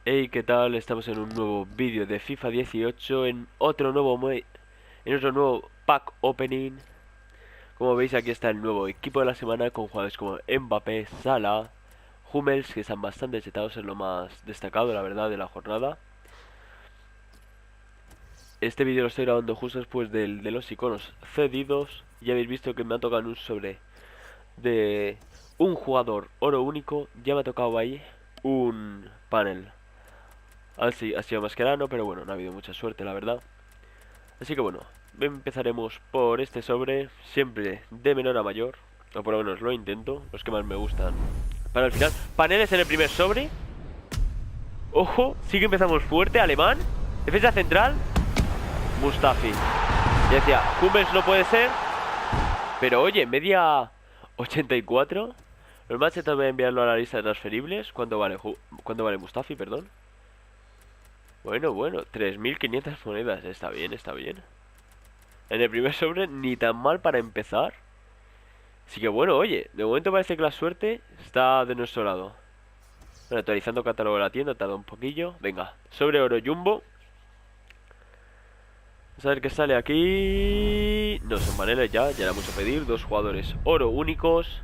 Hey, ¿qué tal? Estamos en un nuevo vídeo de FIFA 18 en otro nuevo pack opening. Como veis, aquí está el nuevo equipo de la semana con jugadores como Mbappé, Salah, Hummels, que están bastante setados en lo más destacado, la verdad, de la jornada. Este vídeo lo estoy grabando justo después de los iconos cedidos. Ya habéis visto que me ha tocado un sobre de un jugador oro único. Ya me ha tocado ahí un panel. Así ha sido Mascherano, pero bueno, no ha habido mucha suerte, la verdad. Así que bueno, empezaremos por este sobre, siempre de menor a mayor, o por lo menos lo intento, los que más me gustan. Para el final, paneles en el primer sobre. Ojo, sí que empezamos fuerte, alemán. Defensa central, Mustafi. Ya decía, Hummels no puede ser, pero oye, media 84. Los matches también voy a enviarlo a la lista de transferibles. ¿Cuánto vale Mustafi, perdón? Bueno, 3500 monedas, está bien, está bien. En el primer sobre, ni tan mal para empezar. Así que bueno, oye, de momento parece que la suerte está de nuestro lado. Bueno, actualizando catálogo de la tienda, tarda un poquillo. Venga, sobre oro jumbo. Vamos a ver qué sale aquí. No son paneles ya era mucho pedir. Dos jugadores oro únicos.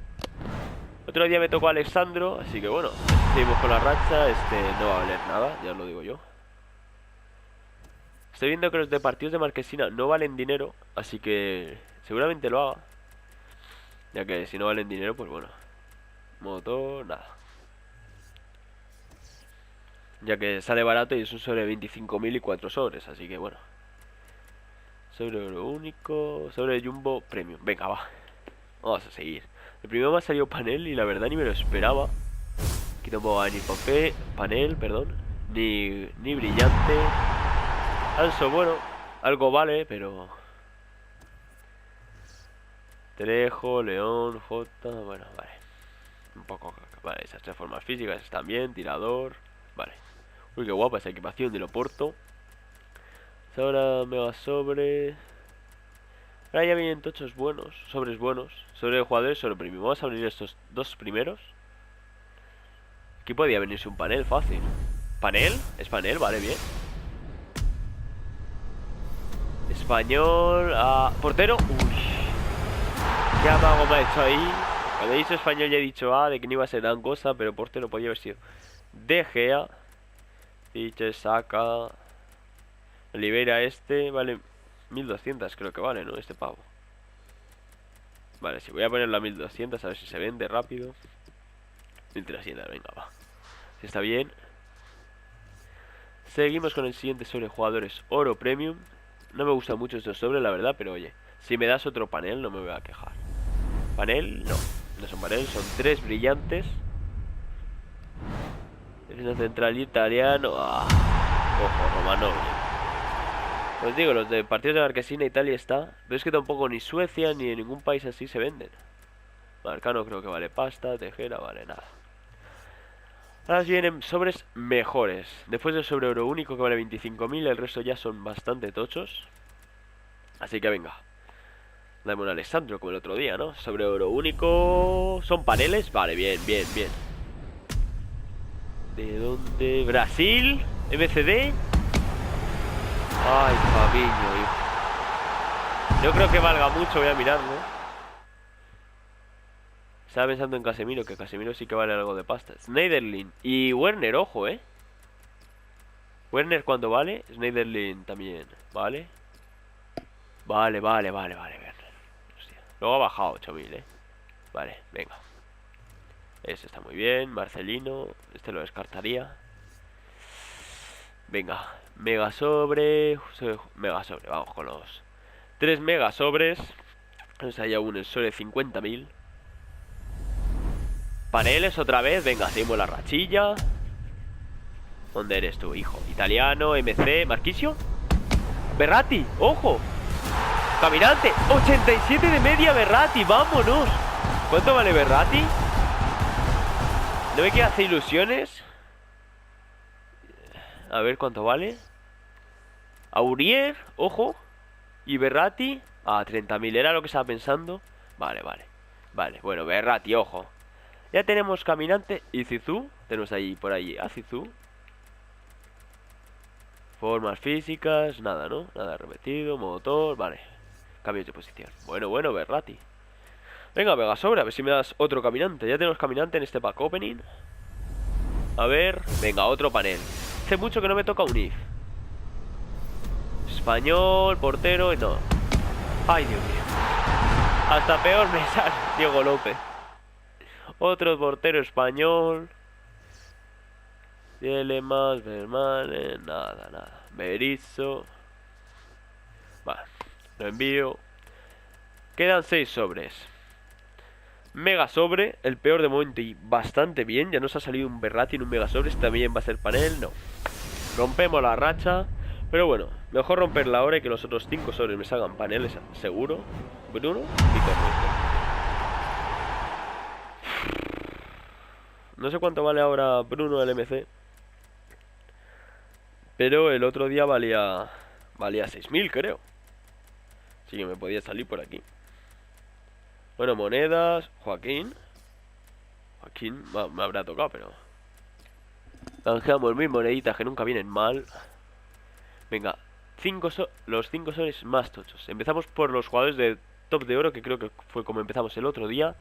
Otro día me tocó Alexandro, así que bueno, seguimos con la racha. Este no va a valer nada, ya os lo digo yo. Estoy viendo que los de partidos de Marquesina no valen dinero, así que seguramente lo haga. Ya que si no valen dinero, pues bueno. Motor, nada. Ya que sale barato y es un sobre 25.000 y 4 sobres, así que bueno. Sobre oro único, sobre jumbo premium. Venga, va. Vamos a seguir. El primero me ha salido panel y la verdad ni me lo esperaba. Aquí tampoco va ni papel, panel, perdón. Ni brillante. Alzo, bueno, algo vale, pero... Trejo, León, J, bueno, vale. Un poco, vale, esas tres formas físicas están bien, tirador, vale. Uy, qué guapa esa equipación de Loporto. Ahora mega sobre. Ahora ya vienen tochos buenos, sobres buenos. Sobre jugadores, sobre premium. Vamos a abrir estos dos primeros. Aquí podía venirse un panel fácil. ¿Panel? ¿Es panel? Vale, bien. Español. Portero. Uy. ¿Qué amago me ha hecho ahí? Cuando he dicho español ya he dicho de que no iba a ser gran cosa, pero portero podía haber sido De Gea. Dicho saca. Libera este, vale 1200 creo que vale, ¿no? Este pavo. Vale, si voy a ponerlo a 1200 a ver si se vende rápido. 1300, venga, va. Si está bien. Seguimos con el siguiente sobre jugadores oro premium. No me gusta mucho estos sobres, la verdad, pero oye, si me das otro panel no me voy a quejar. Panel, no. No son panel, son tres brillantes. Defensa central italiano. Ojo, Romano. Os digo, los de partidos de Marquesina, Italia está. Pero es que tampoco ni Suecia ni en ningún país así se venden. Marcano creo que vale pasta, Tejera vale nada. Ahora vienen sobres mejores. Después del sobre oro único que vale 25.000, el resto ya son bastante tochos. Así que venga. Dame un Alessandro como el otro día, ¿no? Sobre oro único. ¿Son paneles? Vale, bien. ¿De dónde? ¿Brasil? ¿MCD? Ay, Fabiño, hijo. No creo que valga mucho, voy a mirarlo. Estaba pensando en Casemiro, que Casemiro sí que vale algo de pasta. Schneiderlin y Werner, ojo, Werner cuando vale, Schneiderlin también, ¿vale? Vale, Werner. Hostia. Luego ha bajado 8000, Vale, venga. Ese está muy bien, Marcelino, este lo descartaría. Venga, mega sobre, vamos con los 3 mega sobres. Entonces hay aún el sobre 50.000. Paneles otra vez, venga, seguimos la rachilla. ¿Dónde eres tú, hijo? Italiano, MC, Marquisio. Berratti, ojo. Caminante, 87 de media Berratti, vámonos. ¿Cuánto vale Berratti? No me queda hacer ilusiones. A ver cuánto vale. Aurier, ojo. Y Berratti, 30.000, era lo que estaba pensando. Vale. Bueno, Berratti, ojo. Ya tenemos Caminante y Zizou. Tenemos ahí por ahí a Zizou. Formas físicas, nada, ¿no? Nada repetido, motor, vale. Cambios de posición. Bueno, bueno, Berrati. Venga, Vega Sobre, a ver si me das otro caminante. Ya tenemos caminante en este pack opening. A ver, venga, otro panel. Hace mucho que no me toca un if. Español, portero y no. Ay, Dios mío. Hasta peor me sale Diego López. Otro portero español. Dielemas, Vermaelen, nada, nada. Berizzo. Vale, lo envío. Quedan 6 sobres. Mega sobre, el peor de momento y bastante bien. Ya nos ha salido un Berratti en un mega sobre. Este también va a ser panel, no. Rompemos la racha. Pero bueno, mejor romperla ahora y que los otros 5 sobres me salgan paneles, seguro. Bruno y Torrente. No sé cuánto vale ahora Bruno el MC. Pero el otro día valía 6.000, creo. Así que me podía salir por aquí. Bueno, monedas. Joaquín me habrá tocado, pero canjeamos 1000 moneditas que nunca vienen mal. Venga, los 5 soles más tochos. Empezamos por los jugadores de top de oro, que creo que fue como empezamos el otro día.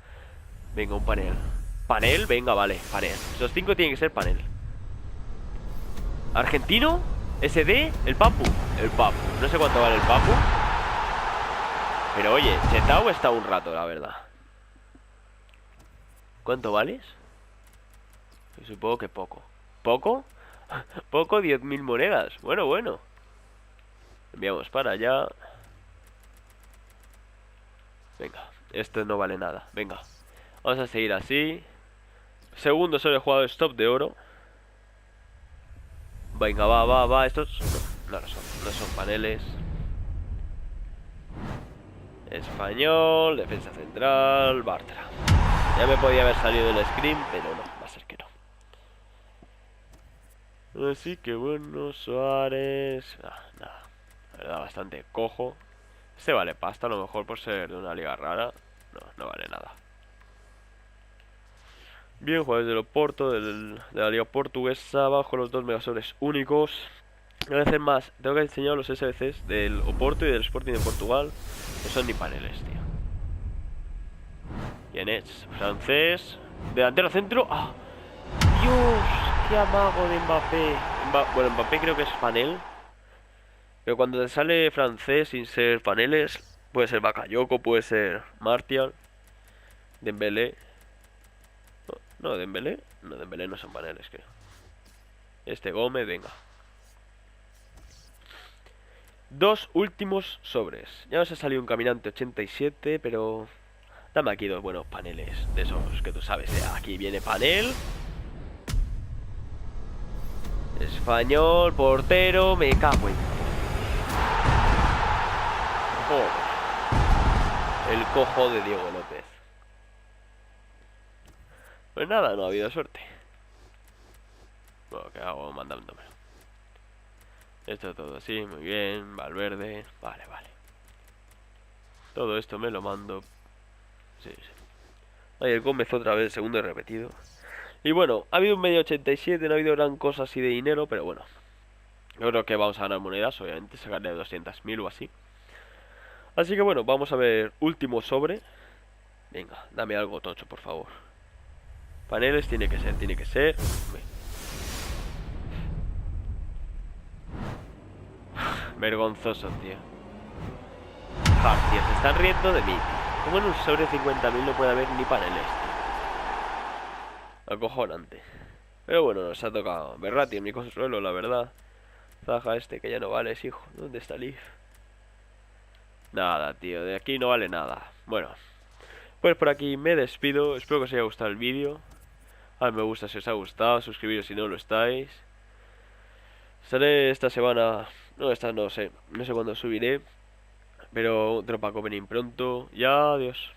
Venga, un panel. ¿Panel? Venga, vale, panel. Esos 5 tienen que ser panel. ¿Argentino? ¿SD? ¿El Papu? El Papu. No sé cuánto vale el Papu. Pero oye, Chetao está un rato, la verdad. ¿Cuánto vales? Yo supongo que poco. ¿Poco? Poco, 10.000 monedas. Bueno, bueno. Enviamos para allá. Venga, esto no vale nada. Venga, vamos a seguir así. Segundo sobre jugadores top de oro. Venga, va. Estos no lo son. No son paneles. Español, defensa central, Bartra. Ya me podía haber salido el screen, pero no, va a ser que no. Así que bueno, Suárez. Nada. La verdad, bastante cojo. Este vale pasta, a lo mejor por ser de una liga rara. No vale nada. Bien, jugadores del Oporto, de la liga portuguesa. Bajo los 2 megasobres únicos. Voy a hacer más. Tengo que enseñar los SBCs del Oporto y del Sporting de Portugal. No son ni paneles, tío. ¿Quién es? Francés. Delantero centro. ¡Ah! ¡Dios! ¡Qué amago de Mbappé! Bueno, Mbappé creo que es panel. Pero cuando te sale francés sin ser paneles, puede ser Bakayoko, puede ser Martial, Dembélé. No, Dembélé. No, Dembélé no son paneles, creo. Este Gómez, venga. 2 últimos sobres. Ya nos ha salido un caminante 87, pero dame aquí 2 buenos paneles. De esos que tú sabes. Aquí viene panel. Español, portero, me cago en... Joder. El cojo de Diego López. Pues nada, no ha habido suerte. Bueno, ¿qué hago mandándomelo? Esto todo así, muy bien. Valverde, vale. Todo esto me lo mando. Sí. Ahí el Gómez otra vez, segundo y repetido. Y bueno, ha habido un medio 87, no ha habido gran cosa así de dinero, pero bueno. Yo creo que vamos a ganar monedas, obviamente, sacarle 200.000 o así. Así que bueno, vamos a ver último sobre. Venga, dame algo tocho, por favor. Paneles tiene que ser. Vergonzoso, tío. Hostia, se están riendo de mí, tío. Como en un sobre 50.000 no puede haber ni paneles, tío. Acojonante. Pero bueno, nos ha tocado Berratti en mi consuelo, la verdad. Zaha este que ya no vale, hijo. ¿Dónde está Leaf? Nada, tío, de aquí no vale nada. Bueno, pues por aquí me despido. Espero que os haya gustado el vídeo. Dale me gusta si os ha gustado, suscribiros si no lo estáis. Estaré esta semana... No, esta no sé cuándo subiré. Pero otro pack opening pronto. Ya, adiós.